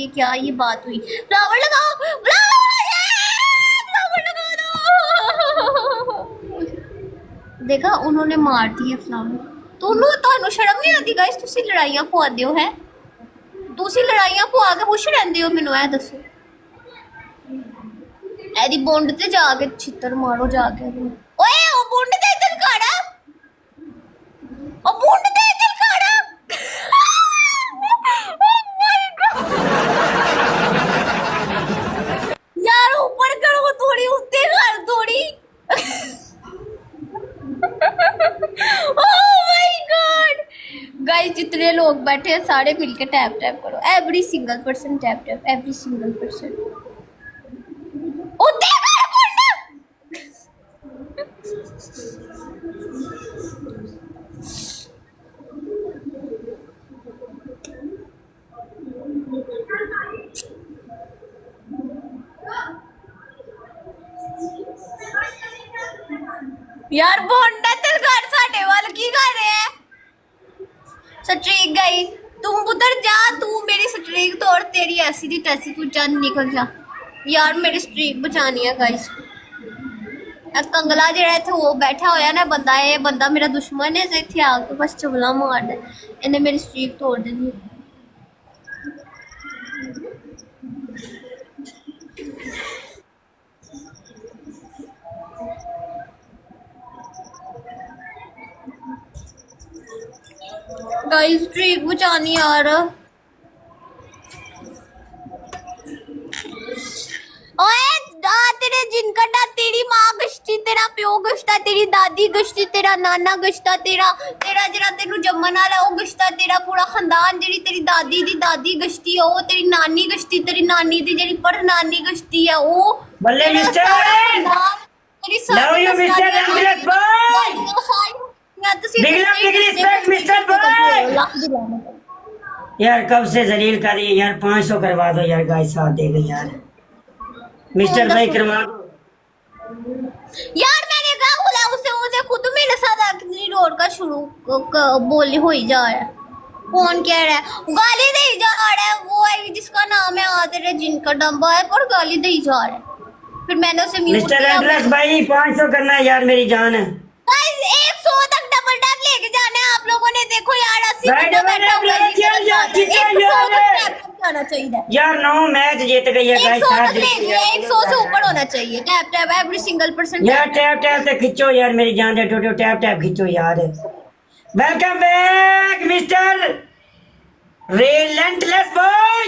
ये क्या ये बात हुई? फ्लावर लगाओ, फ्लावर लगा दो। देखा उन्होंने मार दिए फ्लावर। ਤੁਹਾਨੂੰ ਸ਼ਰਮ ਨਹੀਂ ਆਉਂਦੀ ਗਾਇਸ? ਤੁਸੀਂ ਲੜਾਈਆਂ ਪਵਾਉਂਦੇ ਹੋ ਹੈ? ਤੁਸੀਂ ਲੜਾਈਆਂ ਪਵਾ ਕੇ ਖੁਸ਼ ਰਹਿੰਦੇ ਹੋ? ਮੈਨੂੰ ਇਹ ਦੱਸੋ। ਇਹਦੀ ਬੁੰਡ ਤੇ ਜਾ ਕੇ ਛਿੱਤਰ ਮਾਰੋ ਜਾ ਕੇ। ਓਏ ਉਹ ਬੁੰਡ ਤੇ ਇੱਧਰ ਖੜਾ, ਉਹ ਬੁੰਡ ਤੇ ਇੱਧਰ ਖੜਾ। यार ऊपर करो थोड़ी, उत्ते कर थोड़ी। ओह माय गॉड गाइस, जितने लोग बैठे हैं सारे मिलके टैप टैप करो। Every single person tap tap, every single person. उत्ते कर बोलना। यार बोंडा तलगार साडे वाल की कर रहे हैं? स्ट्रीक गई, तुम उधर जा, तू मेरी स्ट्रीक तोड़, तेरी ऐसी दी तैसी, तू चल निकल जा। यार मेरी स्ट्रीक बचानी है गाइस। कंगला जेड़ा इत्थे वो बैठा होया ना बंदा, ये बंदा मेरा दुश्मन है, इत्थे आके बस चुगला मार दे, इन्हें मेरी स्ट्रीक तोड़ देनी। गाइस स्ट्रीक बचानी यार। ओए तेरे जिनका तेरी माँ गश्ती, तेरा प्यो गश्ता, तेरी दादी गश्ती, तेरा नाना गश्ता, तेरा जरा तेनू जम्मन वाला वो गश्ता, तेरा पूरा खानदान, जेडी तेरी दादी दी दादी गश्ती है वो, तेरी नानी गश्ती, तेरी नानी दी जेडी पर नानी गश्ती है वो। बल्ले mister love you mister ambulance boy, यार कब से जलील कर रही है यार। 500 करवा दो यार, गाइस साथ दे गई यार। मिस्टर भाई करवा दो यार। मैंने कहा बोला उसे खुद मेरे साथ आखिरी रोड का शुरू बोले हो ही जा रहा है। कौन कह रहा है गाली दे जा रहा है? वो है जिसका नाम है आदिर, जिनका डब्बा है, पर गाली दे जा रहा है। फिर मैंने उसे म्यूट मिस्टर एड्रेस भाई 500 करना है यार मेरी जान है। गाइस 100 तक डबल टैप लेके जाना है आप लोगों ने। देखो यार 80 बंदा बैठा हुआ है, 100 तक जाना चाहिए यार। 9 मैच जीत गई है गाइस, 100 से ऊपर होना चाहिए। Tap tap every single person यार, टैप टैप से खींचो यार मेरी जान दे टोटो, टैप टैप खींचो यार। Welcome back mister relentless boy,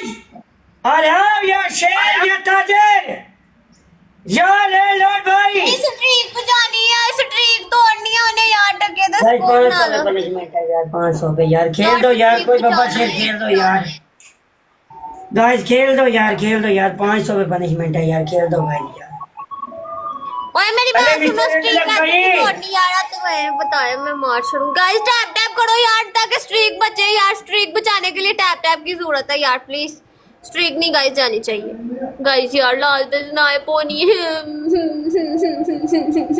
और हम यार शेर या ताजर यार लॉर्ड भाई। स्ट्रीक बजानी है, स्ट्रीक तोड़नी है उन्हें यार। टके दस भाई फोन 500 ना पनिशमेंट है यार, 500 पे यार खेल दो यार, कोई बाबा शेर खेल दो यार। गाइस खेल दो यार, खेल दो यार, 500 पे पनिशमेंट है यार, खेल दो भाई यार। ओए मेरी बात सुनो, स्ट्रीक तोड़नी यार, तुम्हें बताया मैं मार छोड़ूं। गाइस टैप टैप करो यार ताकि स्ट्रीक बचे यार। स्ट्रीक बचाने के लिए टैप टैप की जरूरत है यार, प्लीज। स्ट्रीक नहीं गाइस जानी चाहिए गाइस यार। लास्ट दिन ना पोनी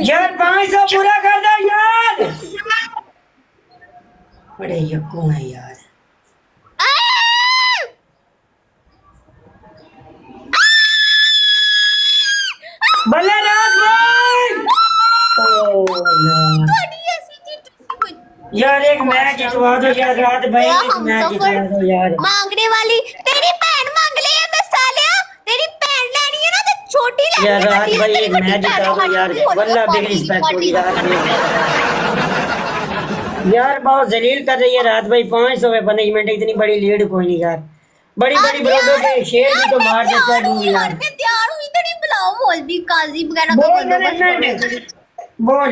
यार 500 पूरा कर दो यार। बड़े यक्कू है यार। बल्ले राज भाई, यार एक मैच जितवा दो यार, रात भाई एक मैच जितवा दो यार। मांगने वाली तेरी बहन मांग ले है, मैं सालिया तेरी बहन लेनी है ना तो छोटी ले यार रात भाई एक मैच जिता दो यार, वल्लाह बिग रिस्पेक्ट होगी रात यार। बहुत जलील कर रही है रात भाई। 500 पे पनिशमेंट, इतनी बड़ी लीड कोई नहीं यार। बड़ी बड़ी ब्रोडो के शेर भी तो मार देता है यार। मैं तैयार हूं, इधर ही बुलाओ मौलवी काजी वगैरह बोल को मैनेजमेंट बोल।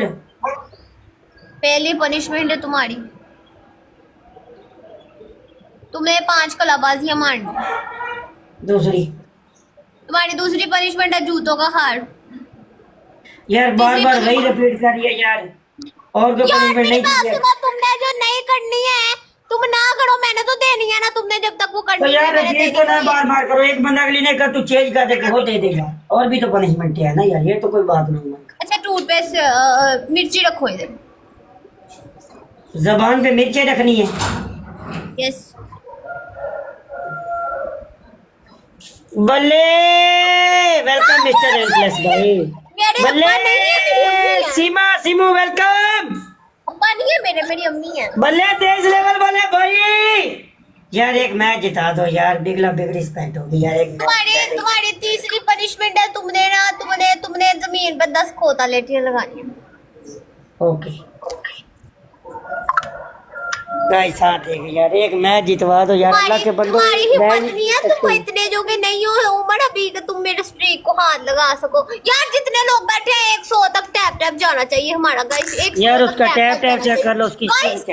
पहली पनिशमेंट है तुम्हारी, तुम्हें 5 कलाबाजियां मारनी। दूसरी तुम्हारी दूसरी पनिशमेंट है जूतों का हार। यार बार बार वही रिपीट कर रही है यार, और कोई पनिशमेंट नहीं दी है। तुमने जो नहीं करनी है तुम ना करो, मैंने तो देनी है ना। तुमने जब तक वो तो करनी यार है रिपीट तो ना बार बार करो। एक बंदा के लिए नहीं कर, तू चेंज कर दे वो दे देगा। और भी तो पनिशमेंट है ना यार, ये तो कोई बात नहीं है। अच्छा टूथपेस्ट मिर्ची रखो इधर, जबान पे मिर्चें रखनी है। यस बल्ले वेलकम मिस्टर एंटलेस भाई। मेरे बल्ले अब्बा नहीं है, मेरी अम्मी है। सीमा सिमू वेलकम। अब्बा नहीं है मेरे, मेरी अम्मी है। बल्ले तेज लेवल वाले भाई। यार एक मैच जिता दो यार, बिगला बिग रिस्पेक्ट होगी यार। एक तुम्हारी तीसरी पनिशमेंट है, तुमने जमीन पर 10 खोता लेटियां लगानी है। ओके गाइस साथ है यार, एक मैच जितवा दो यार अल्लाह के बंदो। तुम्हारी हिम्मत नहीं है, तुम इतने जोगे नहीं हो उम्र अभी कि तुम मेरे स्ट्रीक को हाथ लगा सको। यार जितने लोग बैठे हैं 100 तक टैप टैप जाना चाहिए हमारा गाइस। 100 यार तक उसका टैप टैप चेक कर लो उसकी गाइस।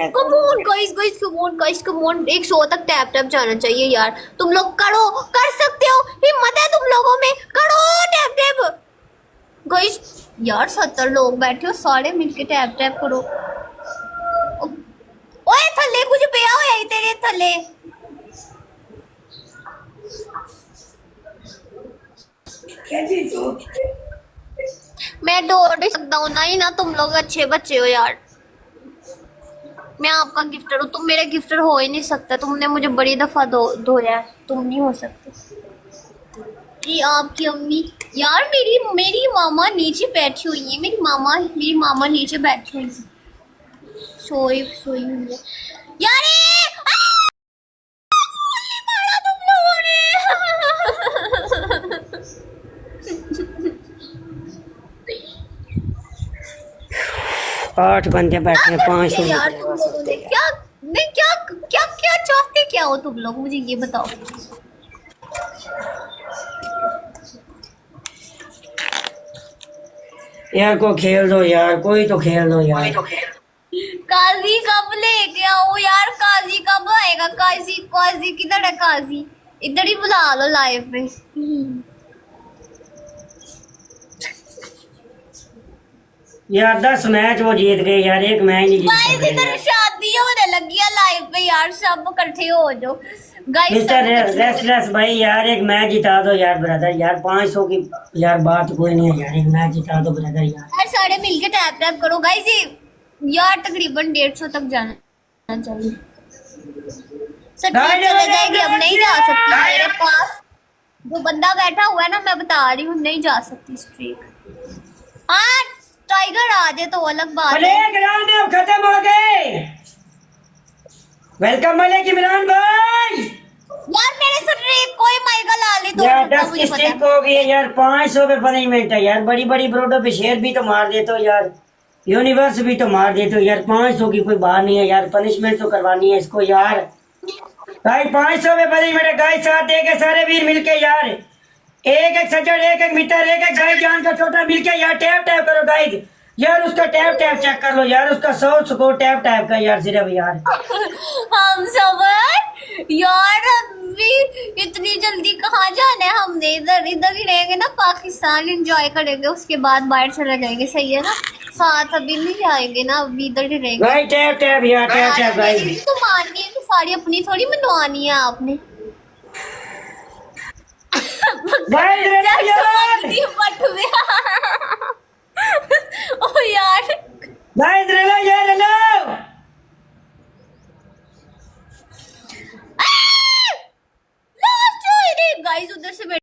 कमोन 100 तक टैप टैप जाना चाहिए यार। तुम लोग करो, कर सकते हो, हिम्मत है तुम लोगों में, करो टैप टैप गाइस। यार 70 लोग बैठे हो, सारे मिलके टैप टैप करो। ओए थल्ले कुछ पिया होया ही तेरे थल्ले। मैं दौड़ नहीं सकता हूँ ना ही ना, तुम लोग अच्छे बच्चे हो यार। मैं आपका गिफ्टर हूँ, तुम मेरे गिफ्टर हो ही नहीं सकते। तुमने मुझे बड़ी दफा धोया है, तुम नहीं हो सकते। कि आपकी अम्मी यार, मेरी मामा नीचे बैठी हुई है। मेरी मामा नीचे बैठी हुई है, सोई हुई है यार। मारा तुम लोगों ने। 8 बंदे बैठे हैं, 5 यार तुम लोगों ने क्या नहीं, क्या क्या क्या चाहते क्या हो तुम लोग, मुझे ये बताओ। यार को खेल दो यार, कोई तो खेल दो यार। काजी कब लेके आओ यार, काजी कब आएगा? काजी किधर है काजी? इधर ही बुला लो लाइव में। यार 10 मैच वो जीत गए यार, एक मैच नहीं गाइस जीत इधर शादी होने लगी है लाइव पे यार, सब इकट्ठे हो जाओ गाइस। मिस्टर रेस्टलेस भाई यार, एक मैच जिता दो यार ब्रदर। यार 500 की यार बात कोई नहीं है यार, एक मैच जिता दो ब्रदर यार। यार सारे मिलके टैप टैप करो गाइस। यार तकरीबन 150 तक जाना चाहिए। चले जाएगी, अब नहीं जा सकती मेरे पास। जो बंदा बैठा हुआ है ना, मैं बता रही हूँ, नहीं जा सकती स्ट्रीक। हाँ टाइगर आ जाए तो अलग बात है। राउंड अब खत्म हो गए। वेलकम मलिक इमरान भाई। यार मेरे स्ट्रीक कोई माइका ला ले तो यार 10 की स्ट्रीक हो गई है यार, 500 पे पनिशमेंट है यार। बड़ी बड़ी ब्रोडो पे शेर भी तो मार देते हो यार, यूनिवर्स भी तो मार देते हो यार। 500 की कोई बात नहीं है यार, पनिशमेंट तो करवानी है इसको यार। भाई 500 पे पनिशमेंट है गाइस, साथ देके सारे वीर मिलके यार, एक एक सज्जन, एक एक मित्र, एक एक भाई जान का छोटा मिलके यार टैप टैप करो गाइस। यार उसका टैप टैप चेक कर लो यार, उसका 100 स्कोर टैप टैप का यार सिर्फ यार। हम सब यार अभी इतनी जल्दी कहाँ जाना है हमने? इधर इधर ही रहेंगे ना, पाकिस्तान एंजॉय करेंगे, उसके बाद बाहर चले जाएंगे, सही है ना? साथ अभी नहीं जाएंगे ना, अभी इधर ही रहेंगे। भाई टैप टैप यार, टैप टैप गाइस। तो माननी है कि साड़ी अपनी थोड़ी मनवानी है आपने। भाई यार बट में